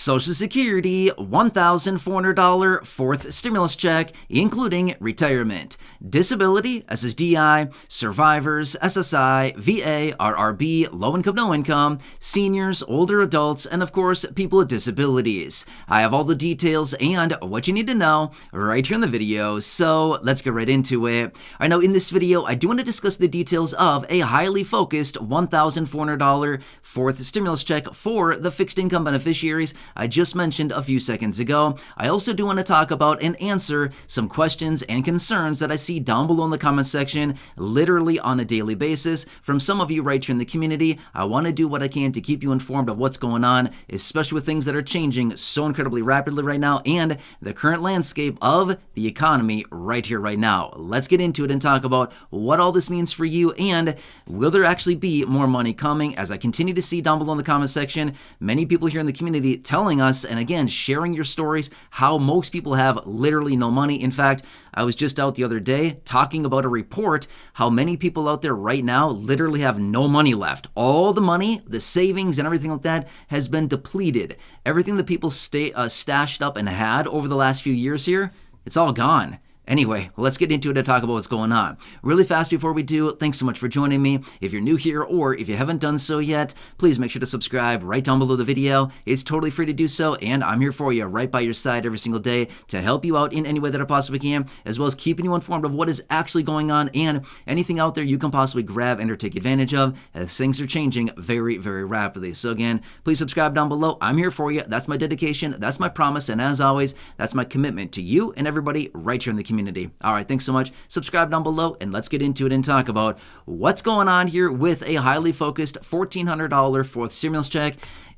Social Security, $1,400 fourth stimulus check, including retirement, disability, SSDI, survivors, SSI, VA, RRB, low income, no income, seniors, older adults, and of course, people with disabilities. I have all the details and what you need to know right here in the video, so let's get right into it. All right, now in this video, I do want to discuss the details of a highly focused $1,400 fourth stimulus check for the fixed income beneficiaries I just mentioned a few seconds ago. I also do want to talk about and answer some questions and concerns that I see down below in the comment section literally on a daily basis from some of you right here in the community. I want to do what I can to keep you informed of what's going on, especially with things that are changing so incredibly rapidly right now and the current landscape of the economy right here, right now. Let's get into it and talk about what all this means for you, and will there actually be more money coming? As I continue to see down below in the comment section, many people here in the community telling us, and again, sharing your stories, how most people have literally no money. In fact, I was just out the other day talking about a report, how many people out there right now literally have no money left. All the money, the savings and everything like that has been depleted. Everything that people stashed up and had over the last few years here, it's all gone. Anyway, let's get into it and talk about what's going on. Really fast before we do, thanks so much for joining me. If you're new here or if you haven't done so yet, please make sure to subscribe right down below the video. It's totally free to do so, and I'm here for you right by your side every single day to help you out in any way that I possibly can, as well as keeping you informed of what is actually going on and anything out there you can possibly grab and or take advantage of, as things are changing very, very rapidly. So again, please subscribe down below. I'm here for you. That's my dedication. That's my promise. And as always, that's my commitment to you and everybody right here in the community. All right, thanks so much. Subscribe down below and let's get into it and talk about what's going on here with a highly focused $1,400 fourth stimulus check.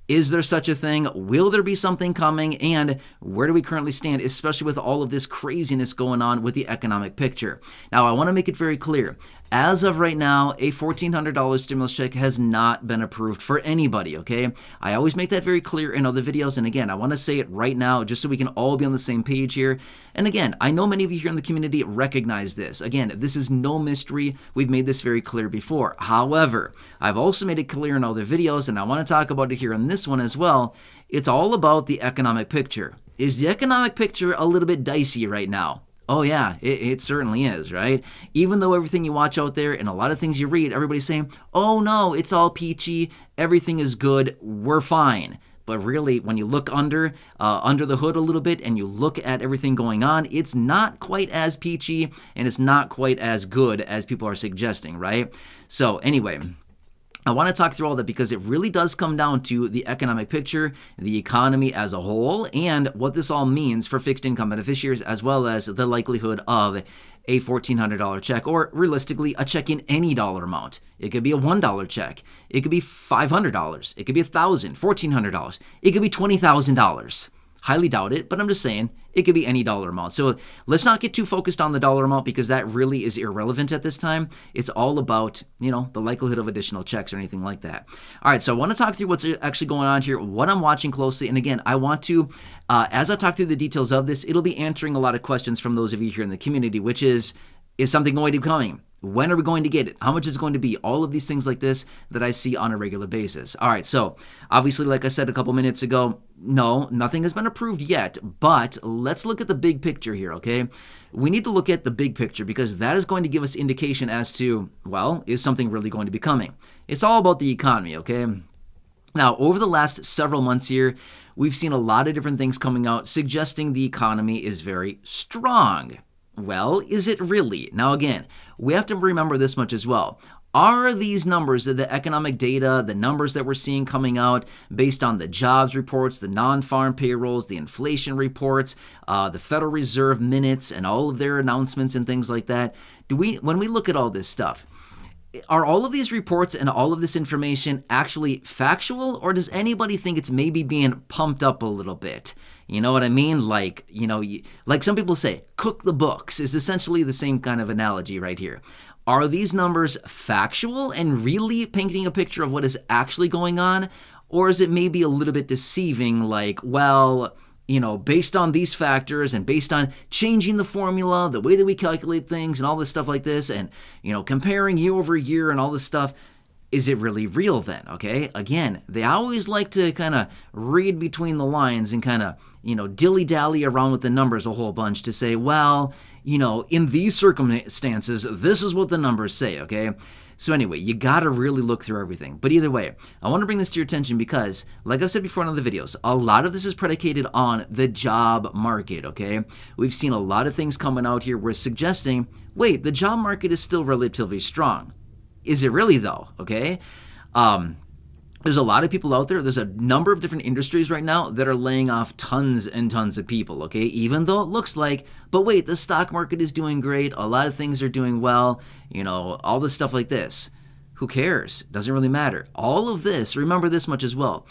Is there such a thing? Will there be something coming? And where do we currently stand, especially with all of this craziness going on with the economic picture? Now, I want to make it very clear. As of right now, a $1,400 stimulus check has not been approved for anybody, okay? I always make that very clear in other videos, and again, I want to say it right now just so we can all be on the same page here. And again, I know many of you here in the community recognize this. Again, this is no mystery. We've made this very clear before. However, I've also made it clear in other videos, and I want to talk about it here in this one as well. It's all about the economic picture. Is the economic picture a little bit dicey right now? Oh yeah, it certainly is, right? Even though everything you watch out there and a lot of things you read, everybody's saying, oh no, it's all peachy, everything is good, we're fine. But really, when you look under the hood a little bit and you look at everything going on, it's not quite as peachy and it's not quite as good as people are suggesting, right? So anyway, I want to talk through all that because it really does come down to the economic picture, the economy as a whole, and what this all means for fixed income beneficiaries, as well as the likelihood of a $1,400 check, or realistically, a check in any dollar amount. It could be a $1 check. It could be $500. It could be $1,000, $1,400. It could be $20,000. Highly doubt it, but I'm just saying it could be any dollar amount. So let's not get too focused on the dollar amount because that really is irrelevant at this time. It's all about, the likelihood of additional checks or anything like that. All right, so I want to talk through what's actually going on here, what I'm watching closely. And again, I want to, as I talk through the details of this, it'll be answering a lot of questions from those of you here in the community, which is something going to be coming? When are we going to get it? How much is it going to be? All of these things like this that I see on a regular basis. All right, so obviously, like I said a couple minutes ago, no, nothing has been approved yet, but let's look at the big picture here, okay? We need to look at the big picture because that is going to give us indication as to, well, is something really going to be coming? It's all about the economy, okay? Now, over the last several months here, we've seen a lot of different things coming out suggesting the economy is very strong. Well, is it really? Now, again, we have to remember this much as well. Are these numbers, the economic data, the numbers that we're seeing coming out based on the jobs reports, the non-farm payrolls, the inflation reports, the Federal Reserve minutes, and all of their announcements and things like that, when we look at all this stuff, are all of these reports and all of this information actually factual, or does anybody think it's maybe being pumped up a little bit? You know what I mean? Like some people say, cook the books is essentially the same kind of analogy right here. Are these numbers factual and really painting a picture of what is actually going on? Or is it maybe a little bit deceiving, like, well, based on these factors and based on changing the formula, the way that we calculate things and all this stuff like this, and, comparing year over year and all this stuff, is it really real then? Okay. Again, they always like to kind of read between the lines and kind of, dilly-dally around with the numbers a whole bunch to say, well, in these circumstances, this is what the numbers say, okay? So anyway, you got to really look through everything. But either way, I want to bring this to your attention because, like I said before in other videos, a lot of this is predicated on the job market, okay? We've seen a lot of things coming out here where suggesting, wait, the job market is still relatively strong. Is it really though, okay? There's a lot of people out there. There's a number of different industries right now that are laying off tons and tons of people, okay? Even though it looks like, but wait, the stock market is doing great. A lot of things are doing well, all this stuff like this. Who cares? Doesn't really matter. All of this, remember this much as well.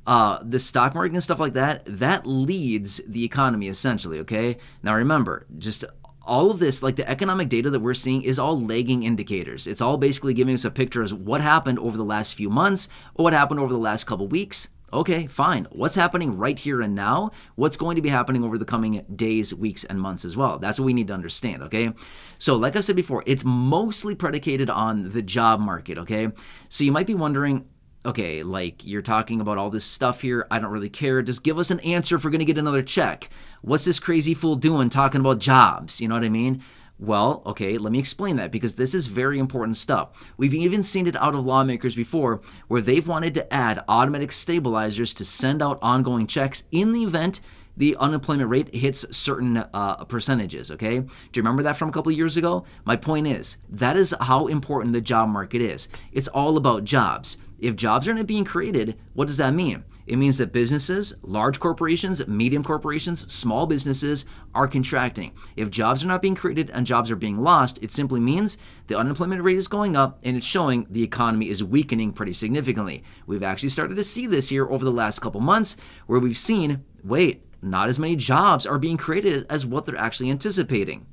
The stock market and stuff like that leads the economy essentially, okay? Now remember, just all of this, like the economic data that we're seeing, is all lagging indicators. It's all basically giving us a picture of what happened over the last few months or what happened over the last couple weeks. Okay, fine. What's happening right here and now? What's going to be happening over the coming days, weeks, and months as well? That's what we need to understand, okay? So like I said before, it's mostly predicated on the job market, okay? So you might be wondering, okay, like you're talking about all this stuff here. I don't really care. Just give us an answer if we're going to get another check. What's this crazy fool doing talking about jobs? You know what I mean? Well, okay, let me explain that because this is very important stuff. We've even seen it out of lawmakers before where they've wanted to add automatic stabilizers to send out ongoing checks in the event the unemployment rate hits certain percentages, okay? Do you remember that from a couple of years ago? My point is, that is how important the job market is. It's all about jobs. If jobs aren't being created, what does that mean? It means that businesses, large corporations, medium corporations, small businesses are contracting. If jobs are not being created and jobs are being lost, it simply means the unemployment rate is going up and it's showing the economy is weakening pretty significantly. We've actually started to see this here over the last couple months where we've seen, wait, not as many jobs are being created as what they're actually anticipating.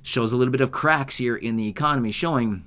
Shows a little bit of cracks here in the economy showing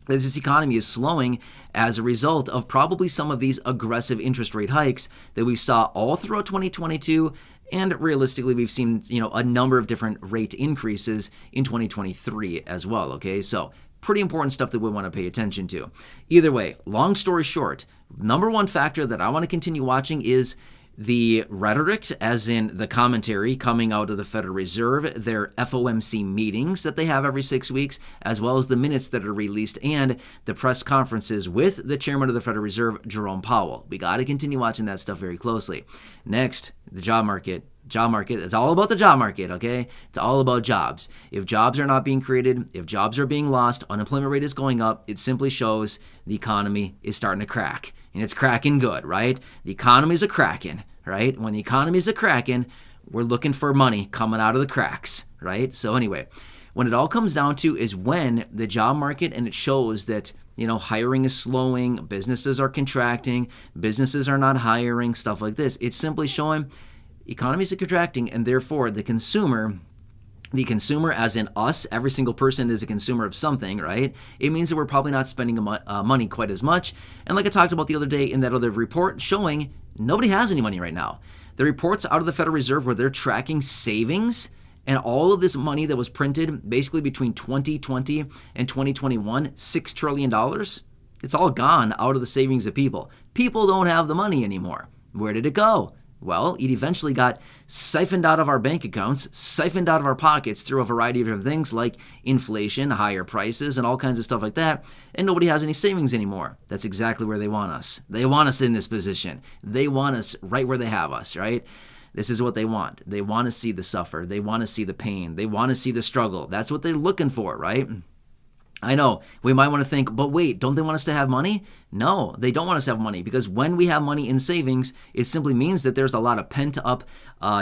that this economy is slowing as a result of probably some of these aggressive interest rate hikes that we saw all throughout 2022, and realistically we've seen a number of different rate increases in 2023 as well, okay? So pretty important stuff that we want to pay attention to. Either way, long story short, number one factor that I want to continue watching is the rhetoric, as in the commentary coming out of the Federal Reserve, their FOMC meetings that they have every 6 weeks, as well as the minutes that are released and the press conferences with the chairman of the Federal Reserve, Jerome Powell. We got to continue watching that stuff very closely. Next, the job market. Job market, it's all about the job market, okay? It's all about jobs. If jobs are not being created, if jobs are being lost, unemployment rate is going up, it simply shows the economy is starting to crack. And it's cracking good, right? The economy's a cracking, right? When the economy's a cracking, we're looking for money coming out of the cracks, right? So anyway, when it all comes down to is when the job market and it shows that hiring is slowing, businesses are contracting, businesses are not hiring, stuff like this. It's simply showing economies are contracting, and therefore the consumer as in us, every single person is a consumer of something, right? It means that we're probably not spending money quite as much. And like I talked about the other day in that other report showing nobody has any money right now. The reports out of the Federal Reserve where they're tracking savings and all of this money that was printed basically between 2020 and 2021, $6 trillion, it's all gone out of the savings of people. People don't have the money anymore. Where did it go? Well, it eventually got siphoned out of our bank accounts, siphoned out of our pockets through a variety of different things like inflation, higher prices, and all kinds of stuff like that, and nobody has any savings anymore. That's exactly where they want us. They want us in this position. They want us right where they have us, right? This is what they want. They want to see the suffer. They want to see the pain. They want to see the struggle. That's what they're looking for, right? I know we might want to think, but wait, don't they want us to have money? No, they don't want us to have money because when we have money in savings, it simply means that there's a lot of pent up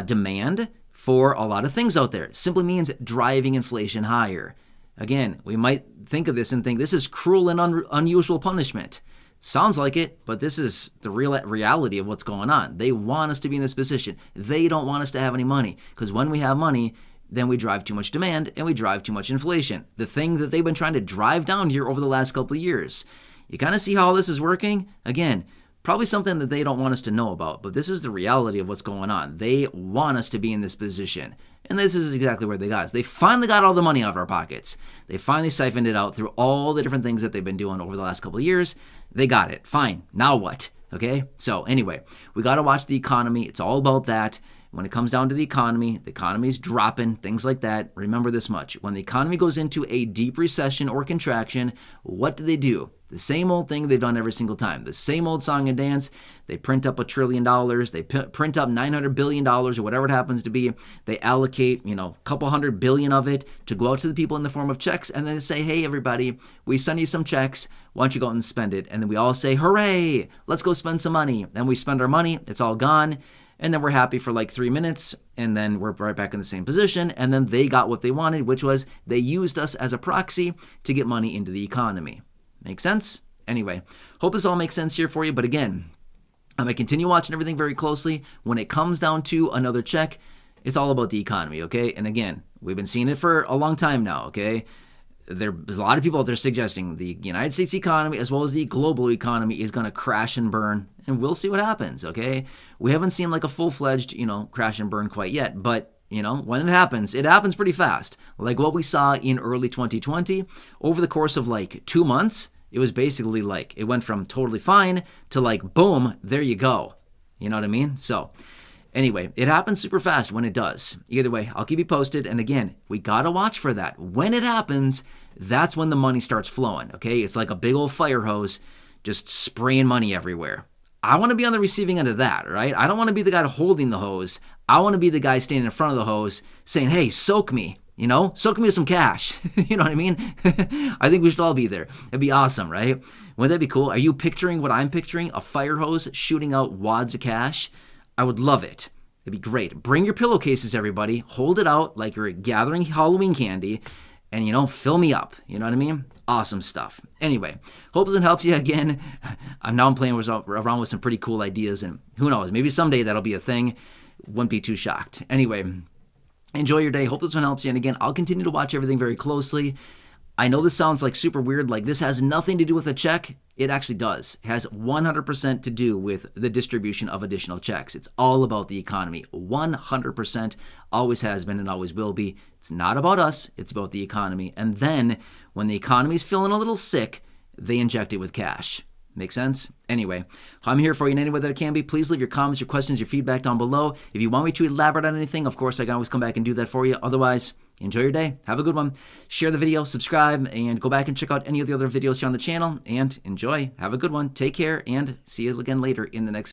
demand for a lot of things out there. It simply means driving inflation higher. Again, we might think of this and think this is cruel and unusual punishment. Sounds like it, but this is the real reality of what's going on. They want us to be in this position. They don't want us to have any money because when we have money, then we drive too much demand and we drive too much inflation. The thing that they've been trying to drive down here over the last couple of years. You kind of see how all this is working? Again, Probably something that they don't want us to know about, but this is the reality of what's going on. They want us to be in this position. And this is exactly where they got us. They finally got all the money out of our pockets. They finally siphoned it out through all the different things that they've been doing over the last couple of years. They got it. Fine. Now what? Okay? So anyway, we got to watch the economy. It's all about that. When it comes down to the economy's dropping, things like that. Remember this much. When the economy goes into a deep recession or contraction, what do? The same old thing they've done every single time. The same old song and dance. They print up $1 trillion. They print up $900 billion or whatever it happens to be. They allocate, a couple $100 billion of it to go out to the people in the form of checks. And then they say, hey, everybody, we send you some checks. Why don't you go out and spend it? And then we all say, hooray, let's go spend some money. And we spend our money. It's all gone. And then we're happy for like 3 minutes, and then we're right back in the same position. And then they got what they wanted, which was they used us as a proxy to get money into the economy. Make sense? Anyway, hope this all makes sense here for you. But again, I'm going to continue watching everything very closely. When it comes down to another check, it's all about the economy, okay? And again, we've been seeing it for a long time now, okay? There's a lot of people out there suggesting the United States economy as well as the global economy is going to crash and burn, and we'll see what happens, okay? We haven't seen like a full-fledged, crash and burn quite yet, but when it happens pretty fast. Like what we saw in early 2020, over the course of like 2 months, it was basically like it went from totally fine to like, boom, there you go. You know what I mean? So anyway, it happens super fast when it does. Either way, I'll keep you posted. And again, we got to watch for that. When it happens, that's when the money starts flowing, okay? It's like a big old fire hose just spraying money everywhere. I want to be on the receiving end of that, right? I don't want to be the guy holding the hose. I want to be the guy standing in front of the hose saying, hey, soak me, soak me with some cash. You know what I mean? I think we should all be there. It'd be awesome, right? Wouldn't that be cool? Are you picturing what I'm picturing? A fire hose shooting out wads of cash? I would love it. It'd be great. Bring your pillowcases, everybody. Hold it out like you're gathering Halloween candy and, fill me up. You know what I mean? Awesome stuff. Anyway, hope this helps you again. I'm playing around with some pretty cool ideas, and who knows, maybe someday that'll be a thing. Wouldn't be too shocked. Anyway, enjoy your day. Hope this one helps you. And again, I'll continue to watch everything very closely. I know this sounds like super weird, like this has nothing to do with a check. It actually does. It has 100% to do with the distribution of additional checks. It's all about the economy. 100% always has been and always will be. It's not about us. It's about the economy. And then when the economy's feeling a little sick, they inject it with cash. Make sense? Anyway, I'm here for you in any way that I can be. Please leave your comments, your questions, your feedback down below. If you want me to elaborate on anything, of course, I can always come back and do that for you. Otherwise, enjoy your day. Have a good one. Share the video, subscribe, and go back and check out any of the other videos here on the channel. And enjoy. Have a good one. Take care, and see you again later in the next